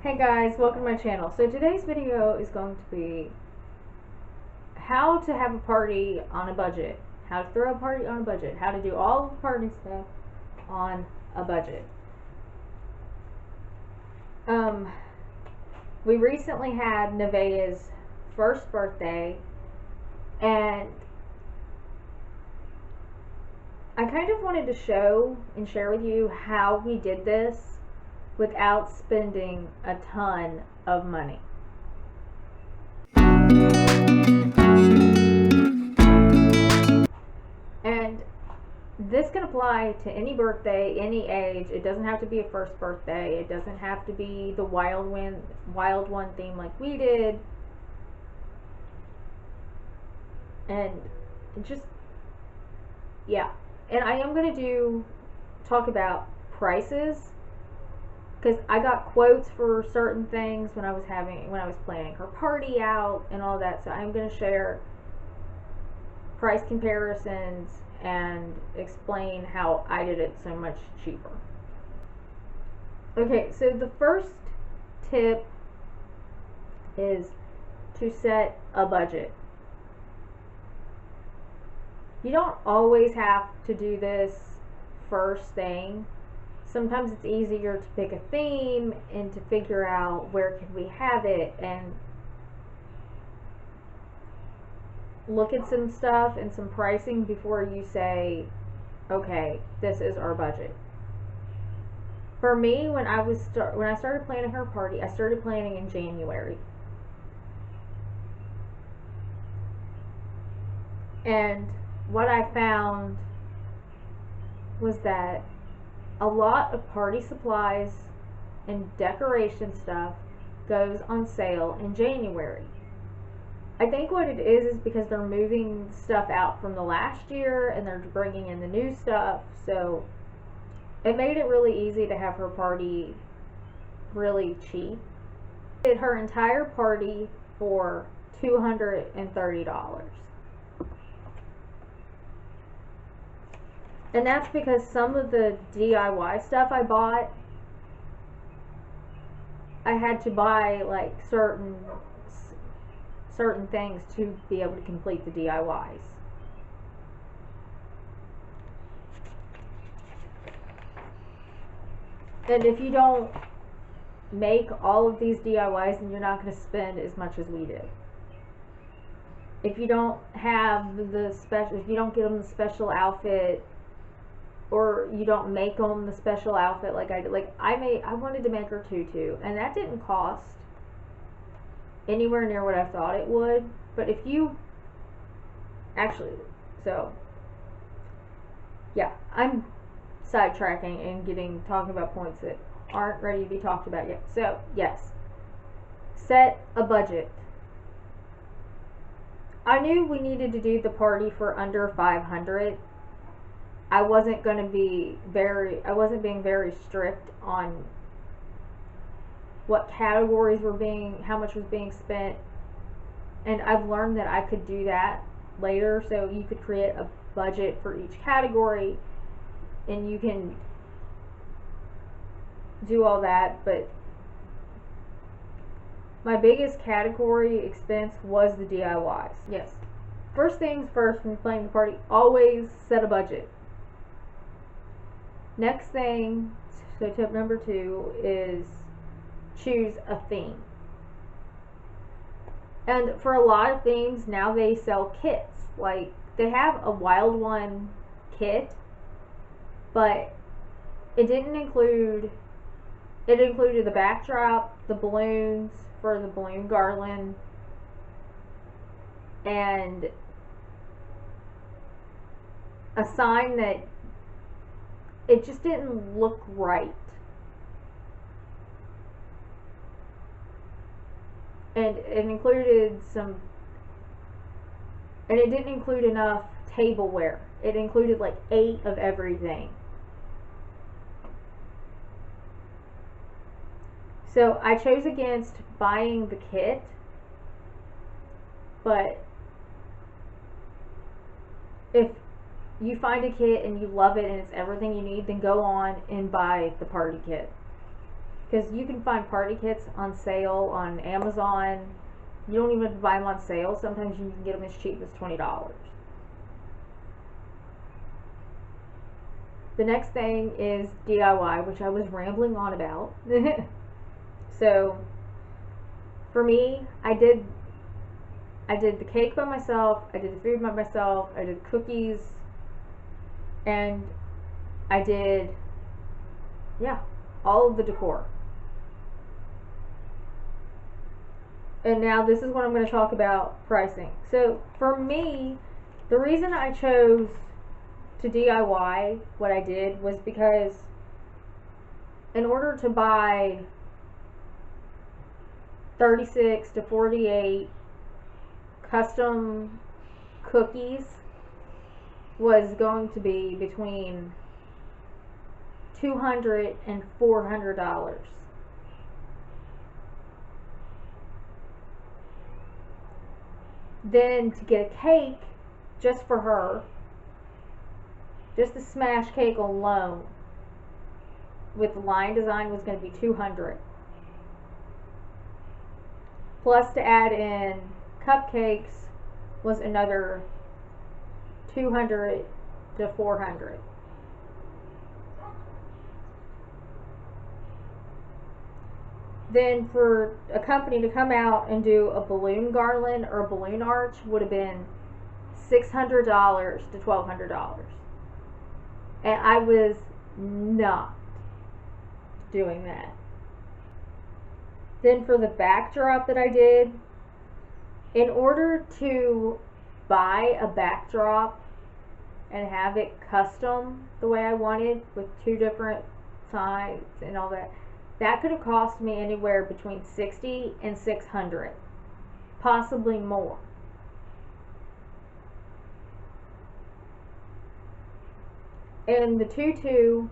Hey guys, welcome to my channel. So today's video is going to be how to have a party on a budget, how to throw a party on a budget, how to do all the party stuff on a budget. We recently had Nevaeh's first birthday, and I kind of wanted to show and share with you how we did this without spending a ton of money. And this can apply to any birthday, any age. It doesn't have to be a first birthday. It doesn't have to be the wild one theme like we did. And just, yeah. And I am going to talk about prices, because I got quotes for certain things when I was planning her party out and all that. So I'm going to share price comparisons and explain how I did it so much cheaper. Okay, so the first tip is to set a budget. You don't always have to do this first thing. Sometimes it's easier to pick a theme and to figure out where can we have it and look at some stuff and some pricing before you say, okay, this is our budget. For me, when I started planning her party, I started planning in January. And what I found was that a lot of party supplies and decoration stuff goes on sale in January. I think what it is because they're moving stuff out from the last year and they're bringing in the new stuff. So it made it really easy to have her party really cheap. I did her entire party for $230. And that's because some of the DIY stuff I bought, I had to buy like certain things to be able to complete the DIYs. And if you don't make all of these DIYs, then you're not going to spend as much as we did. If you don't have if you don't get them the special outfit, or you don't make them the special outfit like I did. Like I wanted to make her tutu, and that didn't cost anywhere near what I thought it would. But if you so yeah, I'm sidetracking and talking about points that aren't ready to be talked about yet. So yes, set a budget. I knew we needed to do the party for under 500. I wasn't being very strict on what categories how much was being spent. And I've learned that I could do that later. So you could create a budget for each category and you can do all that. But my biggest category expense was the DIYs. Yes. First things first, when you're planning the party, always set a budget. Next thing, so tip number 2 is choose a theme. And for a lot of themes, now they sell kits. Like, they have a Wild One kit, but it included the backdrop, the balloons for the balloon garland, and a sign that it just didn't look right. And it included and it didn't include enough tableware. It included like 8 of everything. So I chose against buying the kit, but if you find a kit and you love it and it's everything you need, then go on and buy the party kit. because you can find party kits on sale on Amazon. You don't even have to buy them on sale. Sometimes you can get them as cheap as $20. The next thing is DIY, which I was rambling on about. So for me, I did the cake by myself, I did the food by myself, I did cookies, and I did, yeah, all of the decor. And now this is what I'm going to talk about pricing. So for me, the reason I chose to DIY what I did was because in order to buy 36 to 48 custom cookies was going to be between $200 and $400. Then to get a cake just for her, just the smash cake alone with the line design was going to be $200. Plus to add in cupcakes was another $200 to $400. Then for a company to come out and do a balloon garland or a balloon arch would have been $600 to $1,200. And I was not doing that. Then for the backdrop that I did, in order to buy a backdrop and have it custom the way I wanted with 2 different sides and all that, that could have cost me anywhere between $60 and $600, possibly more. And the tutu,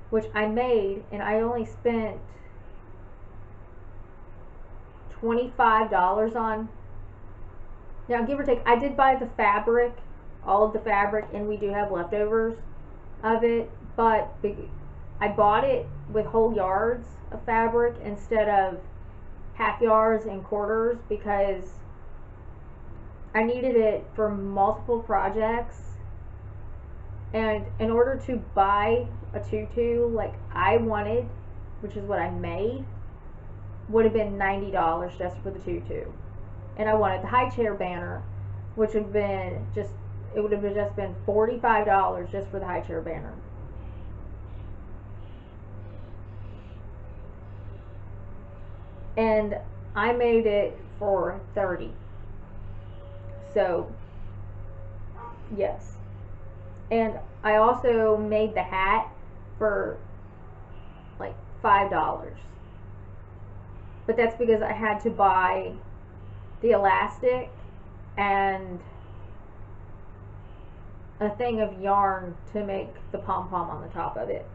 which I made, and I only spent $25 on. Now, give or take, I did buy the fabric, all of the fabric, and we do have leftovers of it, but I bought it with whole yards of fabric instead of half yards and quarters because I needed it for multiple projects. And in order to buy a tutu like I wanted, which is what I made, would have been $90 just for the tutu. And I wanted the high chair banner, which would have been it would have just been $45 just for the high chair banner. And I made it for $30. So, yes. And I also made the hat for like $5. But that's because I had to buy the elastic and a thing of yarn to make the pom-pom on the top of it.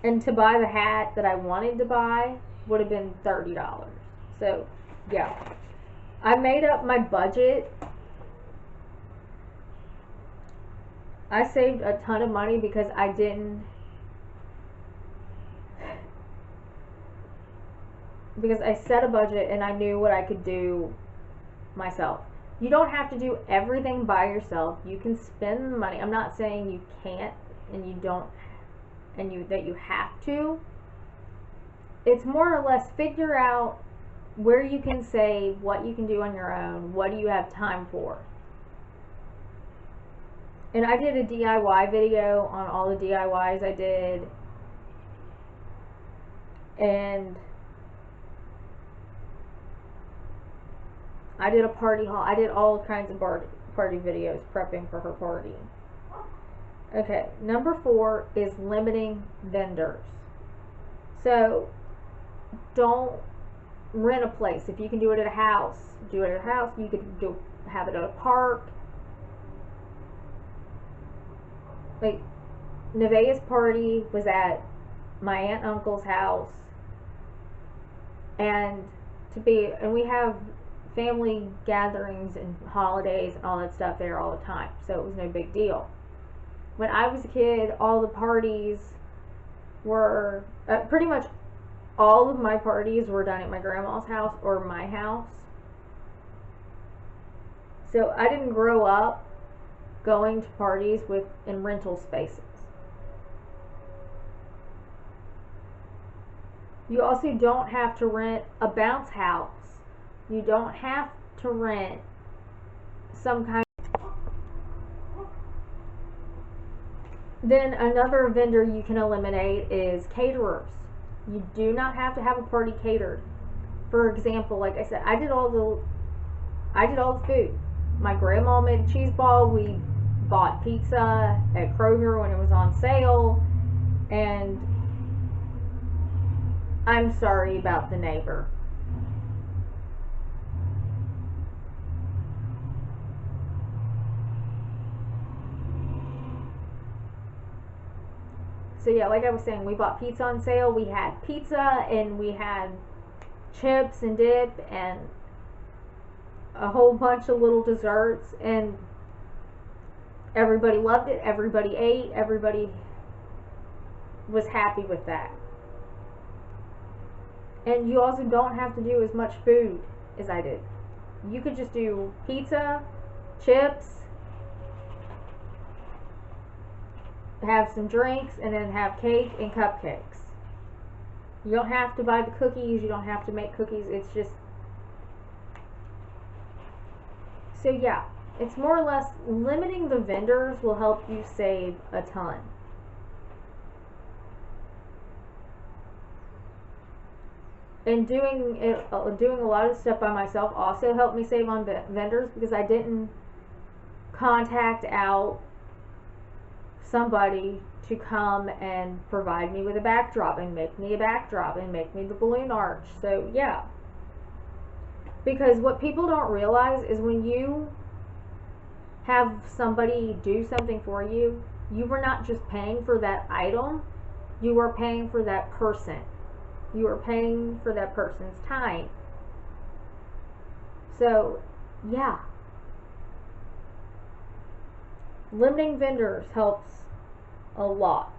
And to buy the hat that I wanted to buy would have been $30. So, yeah. I made up my budget. I saved a ton of money because I set a budget and I knew what I could do myself. You don't have to do everything by yourself. You can spend the money. I'm not saying you can't and you don't that you have to. It's more or less figure out where you can save, what you can do on your own, what do you have time for. And I did a DIY video on all the DIYs I did. And I did a party haul. I did all kinds of party videos prepping for her party. Okay, number 4 is limiting vendors. So, don't rent a place. If you can do it at a house, do it at a house. You could have it at a park. Like, Nevaeh's party was at my aunt and uncle's house. And we have family gatherings and holidays and all that stuff there all the time. So it was no big deal. When I was a kid, all the parties were pretty much all of my parties were done at my grandma's house or my house. So I didn't grow up going to parties in rental spaces. You also don't have to rent a bounce house. You don't have to rent some kind. Then another vendor you can eliminate is caterers. You do not have to have a party catered. For example, like I said, I did all the food. My grandma made a cheese ball. We bought pizza at Kroger when it was on sale, and I'm sorry about the neighbor. So yeah, like I was saying, we bought pizza on sale. We had pizza and we had chips and dip and a whole bunch of little desserts, and everybody loved it. Everybody ate. Everybody was happy with that. And you also don't have to do as much food as I did. You could just do pizza, chips, have some drinks, and then have cake and cupcakes. You don't have to buy the cookies. You don't have to make cookies. It's just... So yeah, it's more or less limiting the vendors will help you save a ton. And doing a lot of stuff by myself also helped me save on vendors, because I didn't contact out somebody to come and provide me with a backdrop and make me the balloon arch. So yeah. Because what people don't realize is when you have somebody do something for you, you were not just paying for that item, you were paying for that person. You are paying for that person's time. So, yeah. Limiting vendors helps a lot.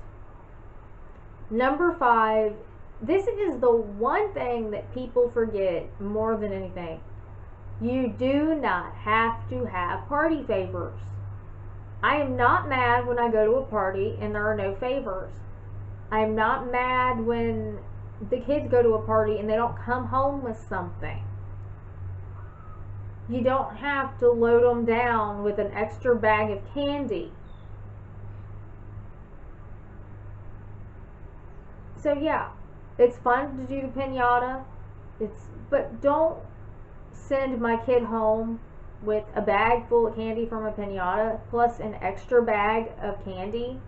Number 5, this is the one thing that people forget more than anything. You do not have to have party favors. I am not mad when I go to a party and there are no favors. I am not mad when the kids go to a party and they don't come home with something. You don't have to load them down with an extra bag of candy. So yeah, it's fun to do the piñata. But don't send my kid home with a bag full of candy from a piñata plus an extra bag of candy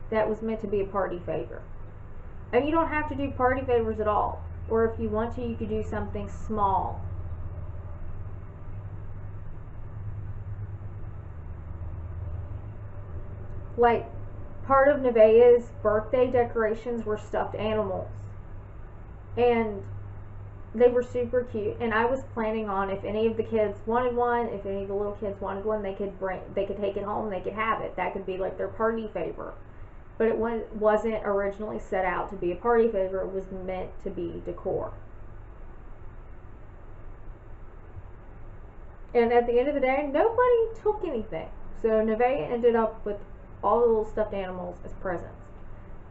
that was meant to be a party favor. And you don't have to do party favors at all. Or if you want to, you could do something small. Like, part of Nevaeh's birthday decorations were stuffed animals. And they were super cute. And I was planning on, if any of the kids wanted one, if any of the little kids wanted one, they could take it home, they could have it. That could be like their party favor. But it wasn't originally set out to be a party favor. It was meant to be decor. And at the end of the day, nobody took anything. So Nevaeh ended up with all the little stuffed animals as presents.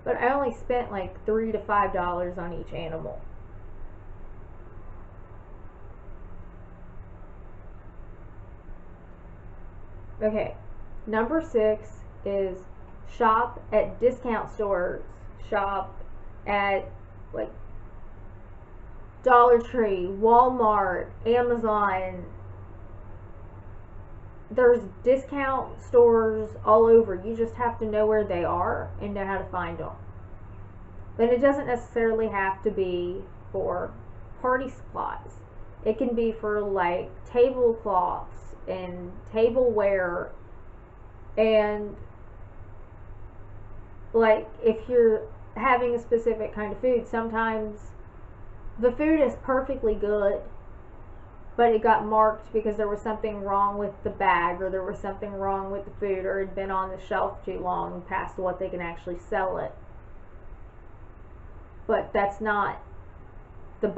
But I only spent like $3 to $5 on each animal. Okay, number 6 is shop at discount stores. Shop at like Dollar Tree, Walmart, Amazon. There's discount stores all over. You just have to know where they are and know how to find them. But it doesn't necessarily have to be for party supplies. It can be for like tablecloths and tableware, and like if you're having a specific kind of food, sometimes the food is perfectly good, but it got marked because there was something wrong with the bag, or there was something wrong with the food, or it had been on the shelf too long past what they can actually sell it. but that's not the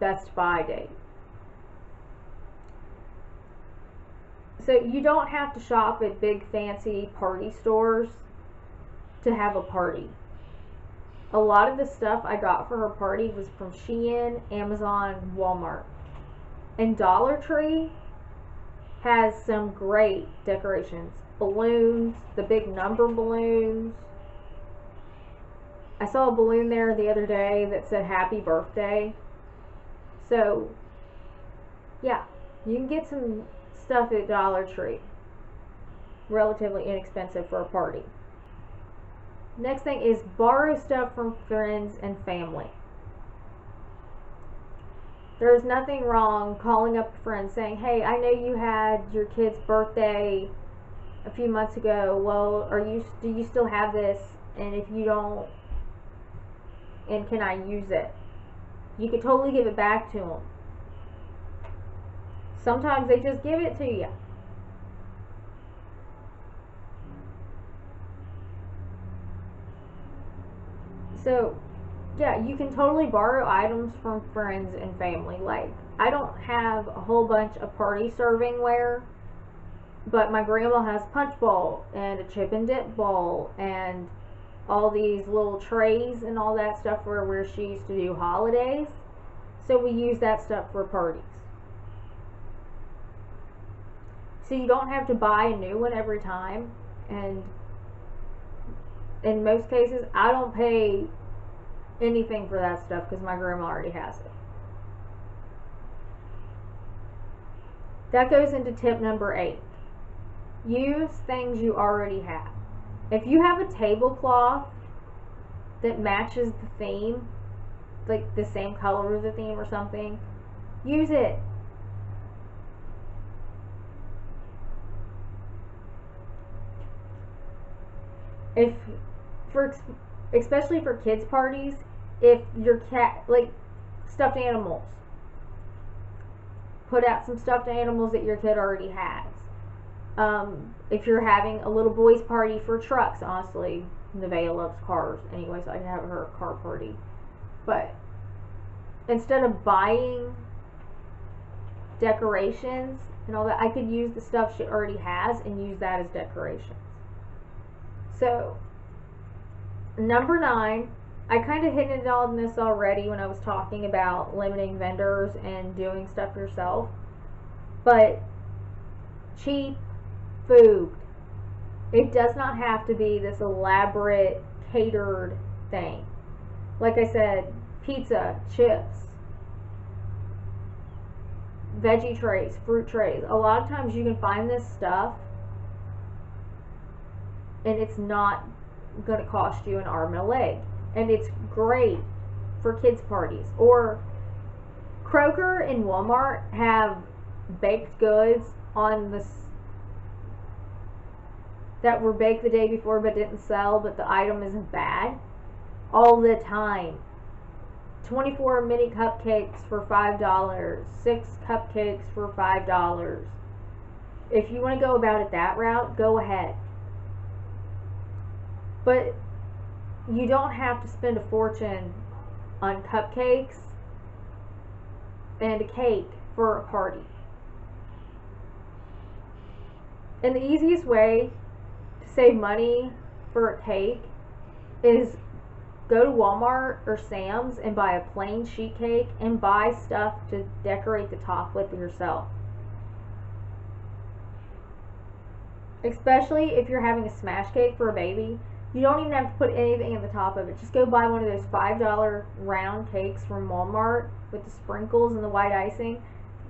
best buy date. So you don't have to shop at big fancy party stores to have a party. A lot of the stuff I got for her party was from Shein, Amazon, Walmart. And Dollar Tree has some great decorations. Balloons, the big number balloons. I saw a balloon there the other day that said happy birthday. So, yeah, you can get some stuff at Dollar Tree. Relatively inexpensive for a party. Next thing is borrow stuff from friends and family. There's nothing wrong calling up a friend saying, hey, I know you had your kid's birthday a few months ago. Well, do you still have this? And if you don't, and can I use it? You could totally give it back to them. Sometimes they just give it to you. So, yeah, you can totally borrow items from friends and family. Like, I don't have a whole bunch of party serving ware, but my grandma has a punch bowl and a chip and dip bowl and all these little trays and all that stuff for where she used to do holidays. So we use that stuff for parties. So you don't have to buy a new one every time. And in most cases, I don't pay anything for that stuff because my grandma already has it. That goes into tip number 8. Use things you already have. If you have a tablecloth that matches the theme, like the same color as the theme or something, use it. Especially for kids parties, if your cat, like stuffed animals, put out some stuffed animals that your kid already has. If you're having a little boys party for trucks, honestly, Nevaeh loves cars anyway, so I can have her a car party. But instead of buying decorations and all that, I could use the stuff she already has and use that as decorations. So, number 9, I kind of hinted on this already when I was talking about limiting vendors and doing stuff yourself. But cheap food. It does not have to be this elaborate, catered thing. Like I said, pizza, chips, veggie trays, fruit trays. A lot of times you can find this stuff and it's not going to cost you an arm and a leg. And it's great for kids' parties. Or Kroger and Walmart have baked goods on this that were baked the day before but didn't sell, but the item isn't bad, all the time. 24 mini cupcakes for $5, 6 cupcakes for $5. If you want to go about it that route, go ahead. But you don't have to spend a fortune on cupcakes and a cake for a party. And the easiest way to save money for a cake is go to Walmart or Sam's and buy a plain sheet cake and buy stuff to decorate the top with yourself. Especially if you're having a smash cake for a baby. You don't even have to put anything in the top of it. Just go buy one of those $5 round cakes from Walmart with the sprinkles and the white icing.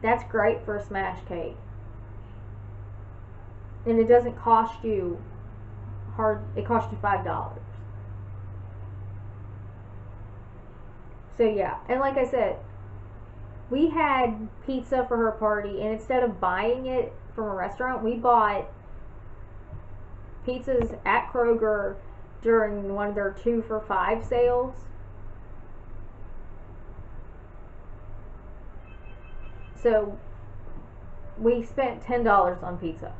That's great for a smash cake. And it doesn't cost you it costs you $5. So yeah, and like I said, we had pizza for her party, and instead of buying it from a restaurant, we bought pizzas at Kroger during one of their 2 for $5 sales. So we spent $10 on pizza.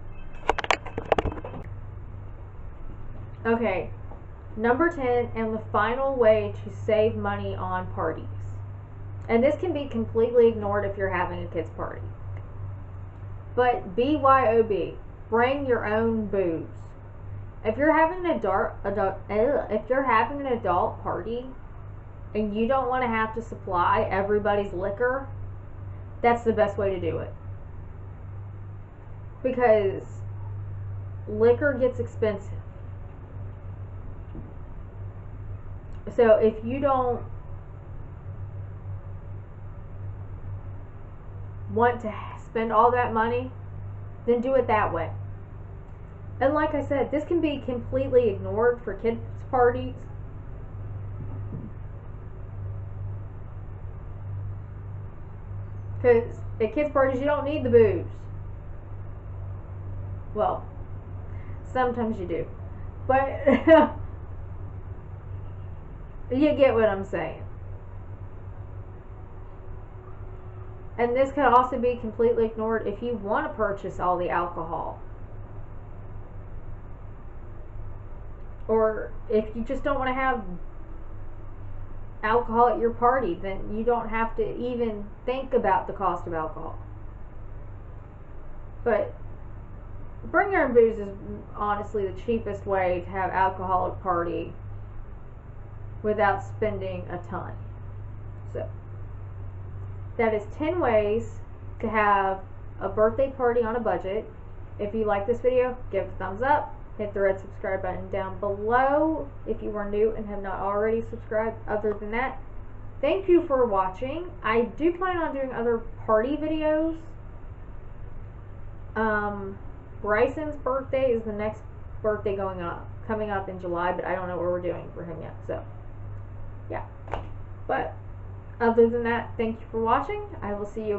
Okay, Number 10, and the final way to save money on parties. And this can be completely ignored if you're having a kid's party. But BYOB, bring your own booze. If you're having an adult party and you don't want to have to supply everybody's liquor, that's the best way to do it. Because liquor gets expensive. So if you don't want to spend all that money, then do it that way. And like I said, this can be completely ignored for kids' parties. Because at kids' parties, you don't need the booze. Well, sometimes you do. But you get what I'm saying. And this could also be completely ignored if you want to purchase all the alcohol. Or if you just don't want to have alcohol at your party, then you don't have to even think about the cost of alcohol. But bring your own booze is honestly the cheapest way to have alcohol at a party without spending a ton. So that is 10 ways to have a birthday party on a budget. If you like this video, give it a thumbs up. Hit the red subscribe button down below if you are new and have not already subscribed. Other than that, thank you for watching. I do plan on doing other party videos. Bryson's birthday is the next birthday coming up in July, but I don't know what we're doing for him yet. So, yeah. But other than that, thank you for watching. I will see you.